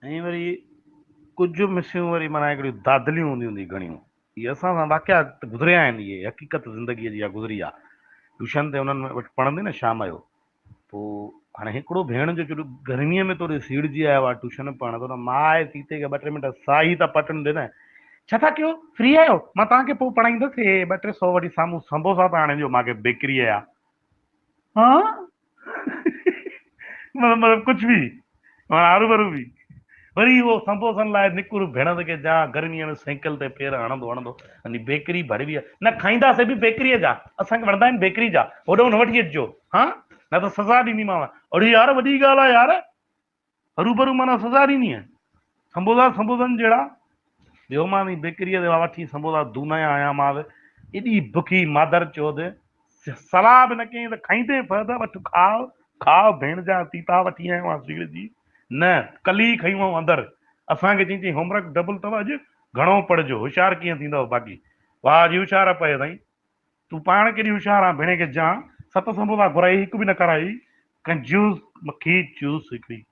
ऐं वरी कुझु मिसियूं वरी माना हिकिड़ियूं दादलियूं हूंदियूं घणियूं, इहे असां सां वाक़िया गुज़रिया आहिनि, इहे हक़ीक़त ज़िंदगीअ जी गुज़री आहे। ट्यूशन ते उन्हनि वटि पढ़ंदी न शाम जो, पोइ हाणे हिकिड़ो भेण जो चलो गर्मीअ में थोरी सीड़जी आयो आहे ट्यूशन पढ़ण, त मां आहे सीते खे 2-3 मिंट साई त पटनि ॾिना, छा था कयो, फ्री आहियो, मां तव्हांखे पोइ पढ़ाईंदुसि, हे 2-3 सौ वठी साम्हूं संबोसा त आणे ॾियो मूंखे बेकरीअ जा। हा मतलब कुछ भी, आरू भरू भी। वरी वो संबोसन लाइ निकुर भेण के जा गर्मीअ में साइकिल ते पेर हणंदो हणंदो वञी बेकरी भरबी आहे, न खाईंदासीं बि बेकरीअ जा, असांखे वणंदा आहिनि बेकरी जा, होॾो न वठी अचिजो, हा न त सज़ा ॾींदीमांव। अड़े यार वॾी ॻाल्हि आहे यार, हरू भरू माना सज़ा ॾींदी आहे। संबोसा संबोसनि जहिड़ा वियो मां बेकरीअ ते वठी संबोसा दूनाया आयामांसि, एॾी बुखी मादर चोद, सलाह बि न कयईं त खाईंदे फर वठि खाओ खाओ, भेण जा तीता वठी आयो आहियां सीड़ जी, न कली खयूं अंदरि, असांखे चई होमवर्क डबल अथव अॼु, घणो पढ़िजो, होशियारु कीअं थींदव बाक़ी, वाह जी होशियारु पए साईं, तूं पाण केॾी होशियारु आहे भेण खे जा, 7 संबोसा घुराई हिकु बि न कराई, कंजूस मक्खी जूस हिकिड़ी